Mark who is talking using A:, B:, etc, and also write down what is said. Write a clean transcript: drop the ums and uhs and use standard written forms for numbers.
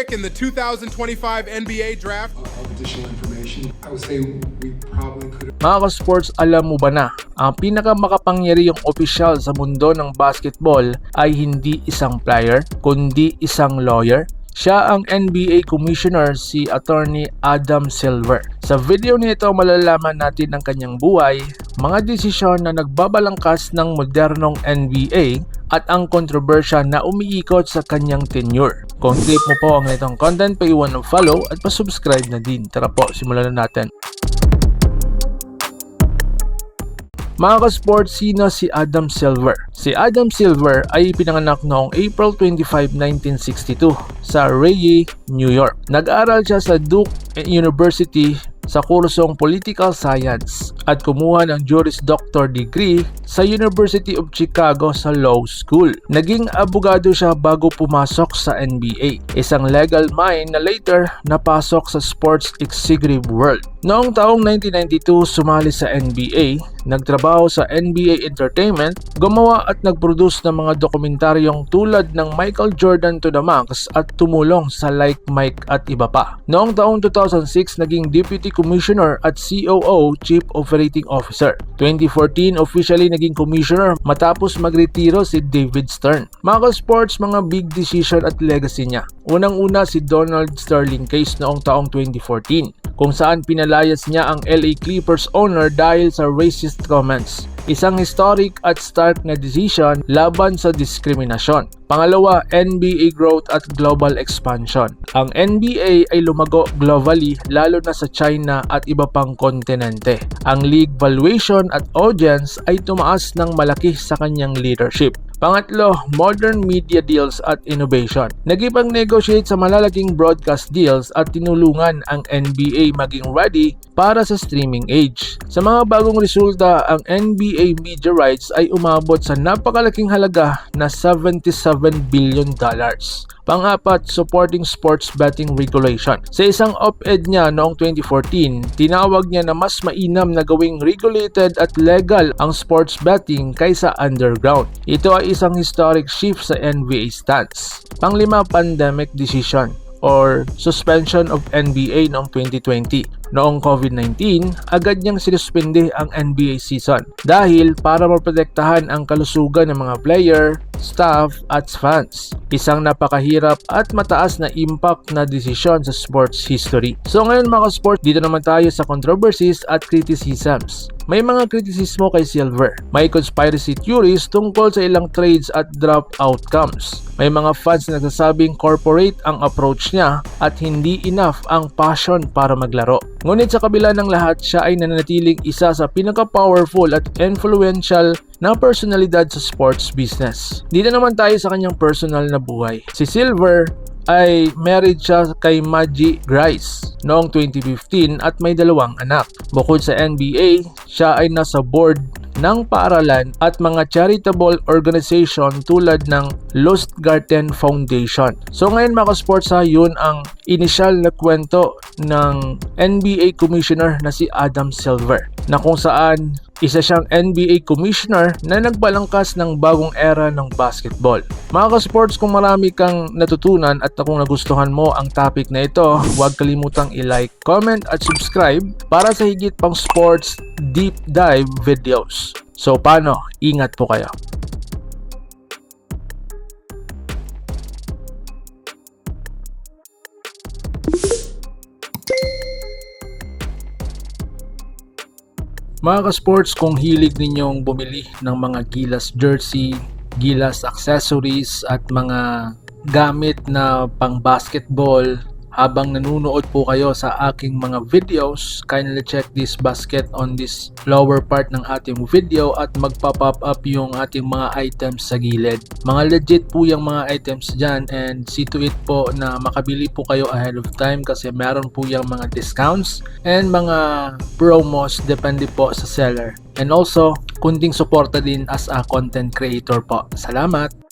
A: pick in the 2025 NBA draft.
B: Additional information, I would say we probably could have.
C: Mga ka-sports, alam mo ba na, ang pinakamakapangyarihang opisyal sa mundo ng basketball ay hindi isang player, kundi isang lawyer? Siya ang NBA Commissioner, si Attorney Adam Silver. Sa video nito, malalaman natin ang kanyang buhay, mga desisyon na nagbabalangkas ng modernong NBA at ang kontrobersya na umiikot sa kanyang tenure. Kung tip mo po ang itong content, pa-iwan ng follow at pa-subscribe na din. Tara po, simulan na natin. Mga ka-sports, sino si Adam Silver? Si Adam Silver ay pinanganak noong April 25, 1962 sa Raleigh, New York. Nag-aral siya sa Duke University sa kursong Political Science at kumuha ng Juris Doctor degree sa University of Chicago sa Law School. Naging abogado siya bago pumasok sa NBA, isang legal mind na later napasok sa sports executive world. Noong taong 1992, sumali sa NBA, nagtrabaho sa NBA Entertainment, gumawa at nag-produce ng mga dokumentaryong tulad ng Michael Jordan to the Max at tumulong sa Like Mike at iba pa. Noong taong 2006, naging Deputy Commissioner at COO, Chief Operating Officer. 2014, officially naging Commissioner matapos magretiro si David Stern. Mga sports, mga big decision at legacy niya. Unang-una si Donald Sterling case noong taong 2014, kung saan pinalayas niya ang LA Clippers owner dahil sa racist comments. Isang historic at stark na decision laban sa diskriminasyon. Pangalawa, NBA growth at global expansion. Ang NBA ay lumago globally lalo na sa China at iba pang kontinente. Ang league valuation at audience ay tumaas ng malaki sa kanyang leadership. Pangatlo, modern media deals at innovation. Nagipag-negotiate sa malalaking broadcast deals at tinulungan ang NBA maging ready para sa streaming age. Sa mga bagong resulta, ang NBA media rights ay umabot sa napakalaking halaga na $77 billion. Pang-apat, supporting sports betting regulation. Sa isang op-ed niya noong 2014, tinawag niya na mas mainam na gawing regulated at legal ang sports betting kaysa underground. Ito ay isang historic shift sa NBA stance. Panglima, pandemic decision or suspension of NBA noong 2020. Noong COVID-19, agad niyang sinuspende ang NBA season dahil para maprotektahan ang kalusugan ng mga player, staff at fans. Isang napakahirap at mataas na impact na desisyon sa sports history. So ngayon mga sports, dito naman tayo sa controversies at criticisms. May mga kritisismo kay Silver. May conspiracy theories tungkol sa ilang trades at draft outcomes. May mga fans na nagsasabing corporate ang approach niya at hindi enough ang passion para maglaro. Ngunit sa kabila ng lahat, siya ay nananatiling isa sa pinaka-powerful at influential na personalidad sa sports business. Dito naman tayo sa kanyang personal na buhay. Si Silver ay married siya kay Maggie Grice noong 2015 at may 2 anak. Bukod sa NBA, siya ay nasa board ng paaralan at mga charitable organization tulad ng Lustgarten Foundation. So ngayon mga sports, yun ang initial na kwento ng NBA Commissioner na si Adam Silver, na kung saan isa siyang NBA Commissioner na nagbalangkas ng bagong era ng basketball. Mga ka-sports, kung marami kang natutunan at kung nagustuhan mo ang topic na ito, huwag kalimutang i-like, comment at subscribe para sa higit pang sports deep dive videos. So paano? Ingat po kayo. Mga ka-sports, kung hilig ninyong bumili ng mga Gilas jersey, Gilas accessories at mga gamit na pang basketball, habang nanonood po kayo sa aking mga videos, kindly check this basket on this lower part ng ating video at magpa-pop up yung ating mga items sa gilid. Mga legit po yung mga items dyan, and see to it po na makabili po kayo ahead of time kasi meron po yung mga discounts and mga promos depende po sa seller. And also, kunting suporta din as a content creator po. Salamat!